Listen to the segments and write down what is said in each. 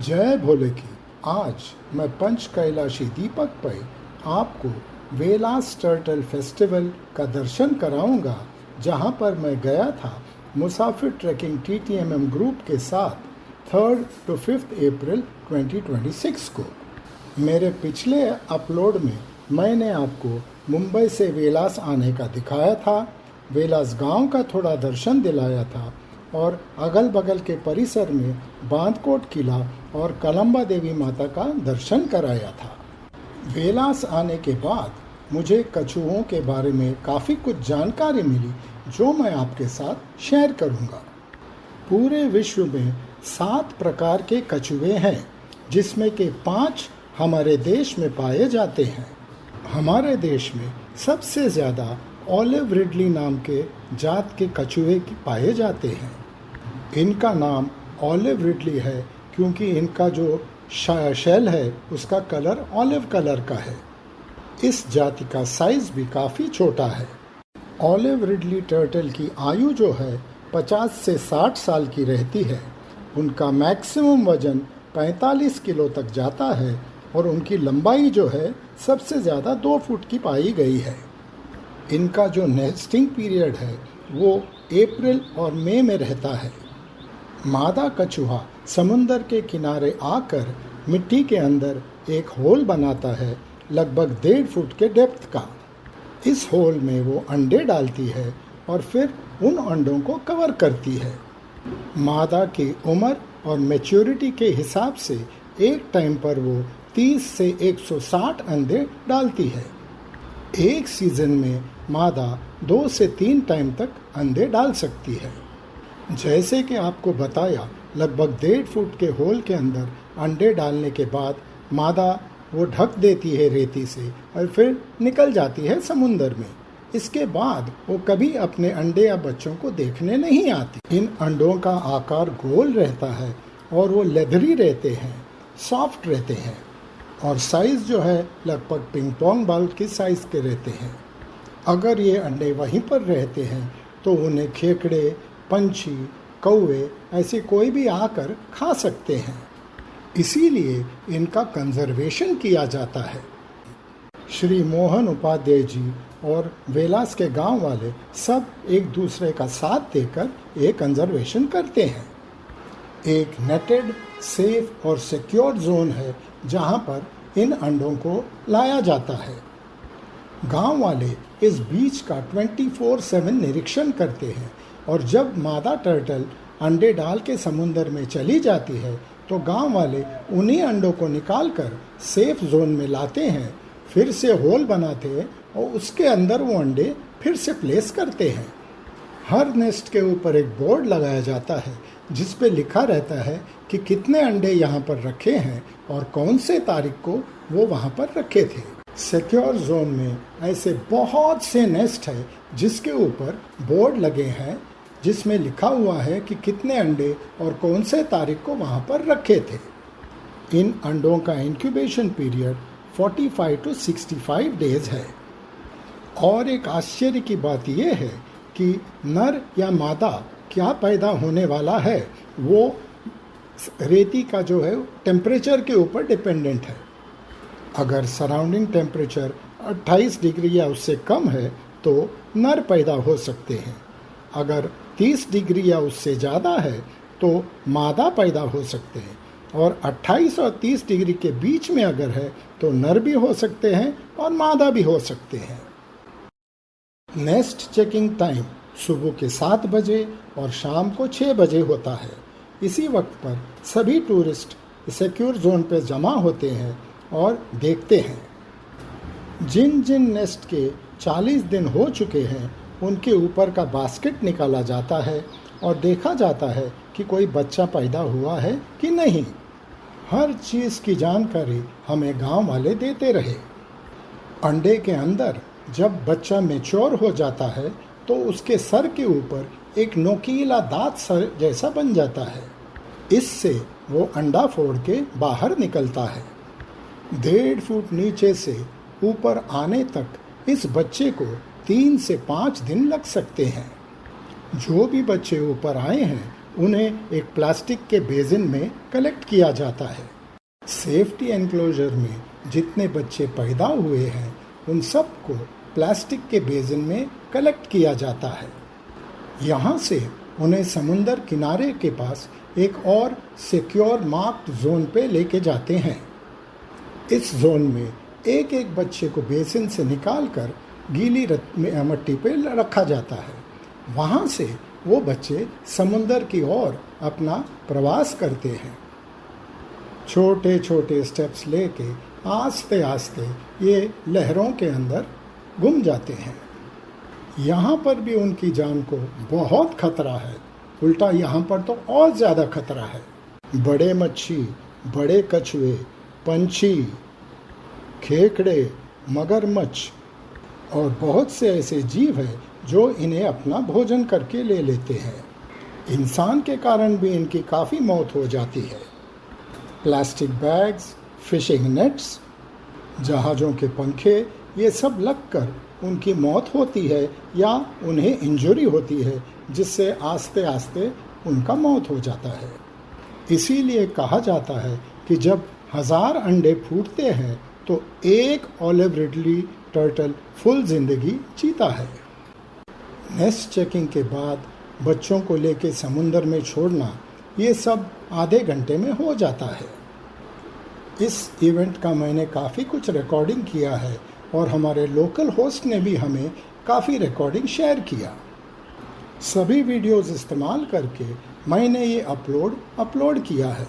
जय भोले की। आज मैं पंच कैलाशी दीपक पर आपको वेलास टर्टल फेस्टिवल का दर्शन कराऊंगा, जहां पर मैं गया था मुसाफिर ट्रैकिंग TTMM ग्रुप के साथ 3 to 5 अप्रैल 2026 को। मेरे पिछले अपलोड में मैंने आपको मुंबई से वेलास आने का दिखाया था, वेलास गांव का थोड़ा दर्शन दिलाया था और अगल बगल के परिसर में बांधकोट किला और कलम्बा देवी माता का दर्शन कराया था। वेलास आने के बाद मुझे कछुओं के बारे में काफ़ी कुछ जानकारी मिली, जो मैं आपके साथ शेयर करूंगा। पूरे विश्व में 7 प्रकार के कछुए हैं, जिसमें के 5 हमारे देश में पाए जाते हैं। हमारे देश में सबसे ज़्यादा ऑलिव रिडली नाम के जात के कछुए पाए जाते हैं। इनका नाम ऑलिव रिडली है क्योंकि इनका जो शेल है उसका कलर ऑलिव कलर का है। इस जाति का साइज भी काफ़ी छोटा है। ऑलिव रिडली टर्टल की आयु जो है 50 से 60 साल की रहती है। उनका मैक्सिमम वजन 45 किलो तक जाता है और उनकी लंबाई जो है सबसे ज़्यादा 2 फुट की पाई गई है। इनका जो नेस्टिंग पीरियड है वो अप्रैल और मई में रहता है। मादा कछुआ समुंदर के किनारे आकर मिट्टी के अंदर एक होल बनाता है, लगभग 1.5 फुट के डेप्थ का। इस होल में वो अंडे डालती है और फिर उन अंडों को कवर करती है। मादा की उम्र और मैच्योरिटी के हिसाब से एक टाइम पर वो 30 से 160 अंडे डालती है। एक सीज़न में मादा 2 से 3 टाइम तक अंडे डाल सकती है। जैसे कि आपको बताया, लगभग 1.5 फुट के होल के अंदर अंडे डालने के बाद मादा वो ढक देती है रेती से और फिर निकल जाती है समुंदर में। इसके बाद वो कभी अपने अंडे या बच्चों को देखने नहीं आती। इन अंडों का आकार गोल रहता है और वो लेदरी रहते हैं, सॉफ्ट रहते हैं और साइज़ जो है लगभग पिंग पोंग बॉल की साइज़ के रहते हैं। अगर ये अंडे वहीं पर रहते हैं तो उन्हें खेकड़े, पंछी, कौवे ऐसे कोई भी आकर खा सकते हैं। इसीलिए इनका कंजर्वेशन किया जाता है। श्री मोहन उपाध्याय जी और वेलास के गांव वाले सब एक दूसरे का साथ देकर ये कंजर्वेशन करते हैं। एक नेटेड, सेफ और सिक्योर जोन है जहां पर इन अंडों को लाया जाता है। गांव वाले इस बीच का 24/7 निरीक्षण करते हैं और जब मादा टर्टल अंडे डाल के समुंदर में चली जाती है तो गांव वाले उन्हीं अंडों को निकालकर सेफ जोन में लाते हैं, फिर से होल बनाते हैं और उसके अंदर वो अंडे फिर से प्लेस करते हैं। हर नेस्ट के ऊपर एक बोर्ड लगाया जाता है जिस पे लिखा रहता है कि कितने अंडे यहाँ पर रखे हैं और कौन से तारीख को वो वहाँ पर रखे थे। सिक्योर जोन में ऐसे बहुत से नेस्ट है जिसके ऊपर बोर्ड लगे हैं जिसमें लिखा हुआ है कि कितने अंडे और कौन से तारीख को वहाँ पर रखे थे। इन अंडों का इंक्यूबेशन पीरियड 45 to 65 डेज है। और एक आश्चर्य की बात यह है कि नर या मादा क्या पैदा होने वाला है वो रेती का जो है टेम्परेचर के ऊपर डिपेंडेंट है। अगर सराउंडिंग टेम्परेचर 28 डिग्री या उससे कम है तो नर पैदा हो सकते हैं। अगर 30 डिग्री या उससे ज़्यादा है तो मादा पैदा हो सकते हैं और 28 और 30 डिग्री के बीच में अगर है तो नर भी हो सकते हैं और मादा भी हो सकते हैं। नेस्ट चेकिंग टाइम सुबह के 7 बजे और शाम को 6 बजे होता है। इसी वक्त पर सभी टूरिस्ट सिक्योर जोन पर जमा होते हैं और देखते हैं। जिन जिन नेस्ट के 40 दिन हो चुके हैं उनके ऊपर का बास्केट निकाला जाता है और देखा जाता है कि कोई बच्चा पैदा हुआ है कि नहीं। हर चीज़ की जानकारी हमें गांव वाले देते रहे। अंडे के अंदर जब बच्चा मैच्योर हो जाता है तो उसके सर के ऊपर एक नोकीला दांत सर जैसा बन जाता है। इससे वो अंडा फोड़ के बाहर निकलता है। 1.5 फुट नीचे से ऊपर आने तक इस बच्चे को 3 से 5 दिन लग सकते हैं। जो भी बच्चे ऊपर आए हैं उन्हें एक प्लास्टिक के बेसिन में कलेक्ट किया जाता है। सेफ्टी एनक्लोजर में जितने बच्चे पैदा हुए हैं उन सबको प्लास्टिक के बेसिन में कलेक्ट किया जाता है। यहाँ से उन्हें समुंदर किनारे के पास एक और सिक्योर मार्क्ड जोन पे लेके जाते हैं। इस जोन में एक एक बच्चे को बेसिन से निकालकर गीली मट्टी पे रखा जाता है। वहाँ से वो बच्चे समुंदर की ओर अपना प्रवास करते हैं। छोटे छोटे स्टेप्स लेके आस्ते आस्ते ये लहरों के अंदर गुम जाते हैं। यहाँ पर भी उनकी जान को बहुत खतरा है। उल्टा यहाँ पर तो और ज़्यादा खतरा है। बड़े मच्छी, बड़े कछुए, पंछी, खेकड़े, मगरमच्छ और बहुत से ऐसे जीव हैं जो इन्हें अपना भोजन करके ले लेते हैं। इंसान के कारण भी इनकी काफ़ी मौत हो जाती है। प्लास्टिक बैग्स, फिशिंग नेट्स, जहाज़ों के पंखे, ये सब लगकर उनकी मौत होती है या उन्हें इंजरी होती है, जिससे आस्ते आस्ते उनका मौत हो जाता है। इसीलिए कहा जाता है कि जब 1000 अंडे फूटते हैं तो एक ऑलिव रिडली टर्टल फुल जिंदगी जीता है। नेस्ट चेकिंग के बाद बच्चों को लेके समुंदर में छोड़ना, ये सब आधे घंटे में हो जाता है। इस इवेंट का मैंने काफ़ी कुछ रिकॉर्डिंग किया है और हमारे लोकल होस्ट ने भी हमें काफ़ी रिकॉर्डिंग शेयर किया। सभी वीडियोस इस्तेमाल करके मैंने ये अपलोड किया है।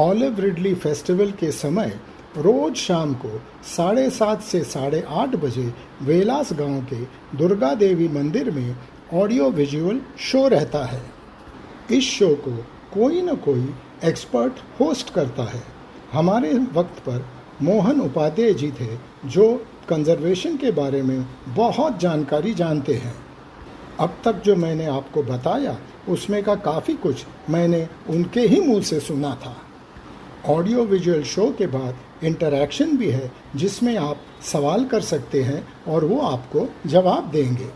ऑलिव रिडली फेस्टिवल के समय रोज़ शाम को 7:30 से 8:30 बजे वेलास गांव के दुर्गा देवी मंदिर में ऑडियो विजुअल शो रहता है। इस शो को कोई न कोई एक्सपर्ट होस्ट करता है। हमारे वक्त पर मोहन उपाध्याय जी थे जो कंजर्वेशन के बारे में बहुत जानकारी जानते हैं। अब तक जो मैंने आपको बताया उसमें का काफ़ी कुछ मैंने उनके ही मुंह से सुना था। ऑडियो विजुअल शो के बाद इंटरैक्शन भी है जिसमें आप सवाल कर सकते हैं और वो आपको जवाब देंगे।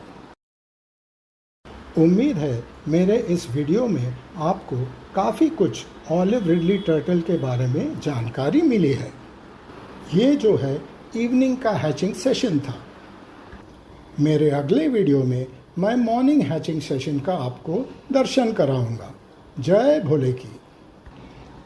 उम्मीद है मेरे इस वीडियो में आपको काफ़ी कुछ ऑलिव रिडली टर्टल के बारे में जानकारी मिली है। ये जो है इवनिंग का हैचिंग सेशन था। मेरे अगले वीडियो में मैं मॉर्निंग हैचिंग सेशन का आपको दर्शन कराऊंगा। जय भोले की।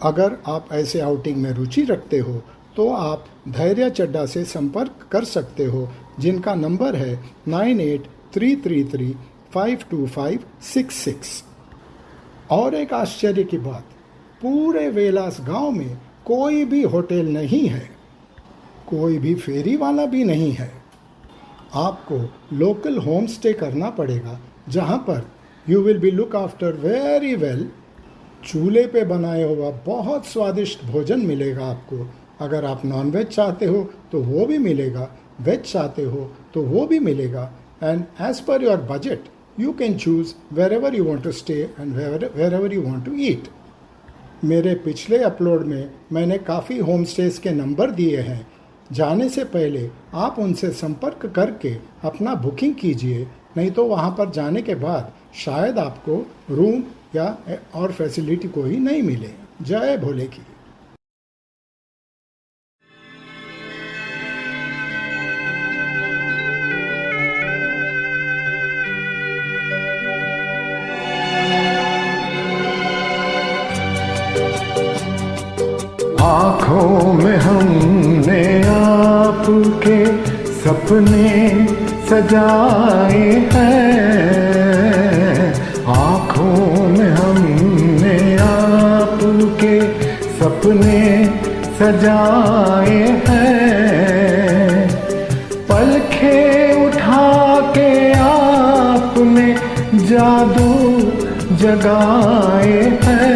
अगर आप ऐसे आउटिंग में रुचि रखते हो तो आप धैर्य चड्ढा से संपर्क कर सकते हो, जिनका नंबर है 9833352566। और एक आश्चर्य की बात, पूरे वेलास गांव में कोई भी होटल नहीं है, कोई भी फेरी वाला भी नहीं है। आपको लोकल होम स्टे करना पड़ेगा, जहां पर you will be look after very well. चूल्हे पे बनाया हुआ बहुत स्वादिष्ट भोजन मिलेगा आपको। अगर आप नॉनवेज चाहते हो तो वो भी मिलेगा, वेज चाहते हो तो वो भी मिलेगा। And as per your budget you can choose wherever you want to stay and wherever you want to eat. मेरे पिछले अपलोड में मैंने काफ़ी होम स्टेज के नंबर दिए हैं। जाने से पहले आप उनसे संपर्क करके अपना बुकिंग कीजिए, नहीं तो वहाँ पर जाने के बाद शायद आपको रूम या और फैसिलिटी कोई नहीं मिले। जय भोले की। आँखों में हमने आपके सपने सजाए हैं, आँखों में हमने आपके सपने सजाए हैं। पलकें उठा के आपने जादू जगाए हैं।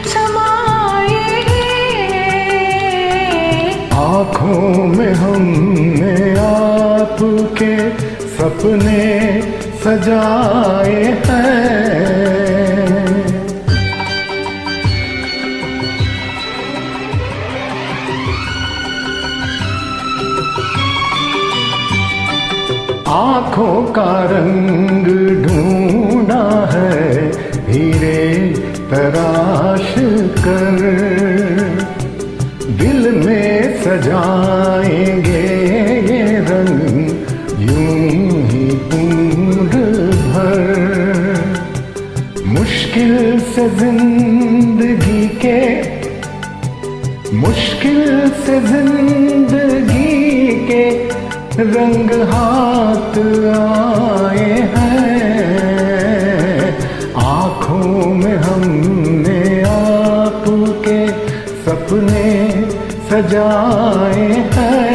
समाए आँखों में हमने आपके सपने सजाए हैं। आँखों का रंग ढूंढा है हीरे तराश कर, दिल में सजाएंगे ये रंग यूं ही उम्र भर। मुश्किल से जिंदगी के रंग हाथ आए हैं। आँखों में हमने आपके सपने सजाए हैं।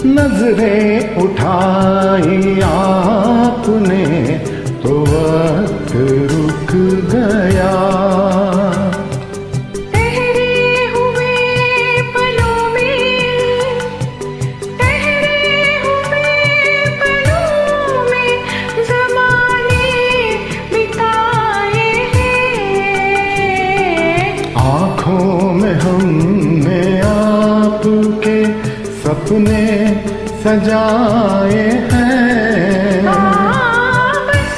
नजरें उठाई आपने तो वक्त रुक गया। ठहरे हुए पलों में ज़माने बिताए हैं। आँखों में हमने आपके सपने सजाए हैं। बस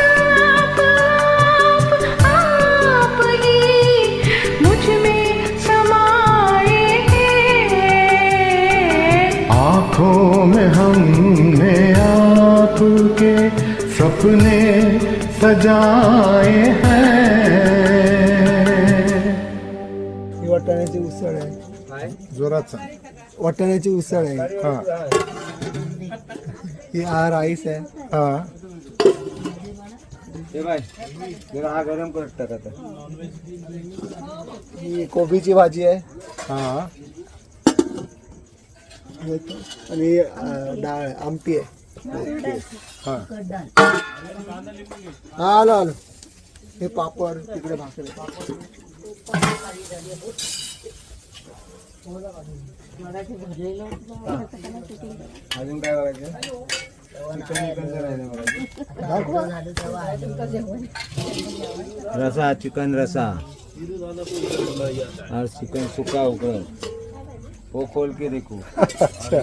आप ही मुझ में समाए हैं। आँखों में हमने आपके सपने सजाए हैं। ही वाटाण्याची उसळ आहे, जोरात सांग. वाटाण्याची उसळ आहे, हा ही राईस आहे, हा हा गरम करतात आता. ही कोबीची भाजी आहे हा आणि डाळ आहे, आमटी आहे. हा हा आलो आलो. हे पापड तिकडे भाकरी. अजून काय बघायचं? रसा, चिकन रसा और चिकन सुखा उकड़ा वो खोल के देखो. अच्छा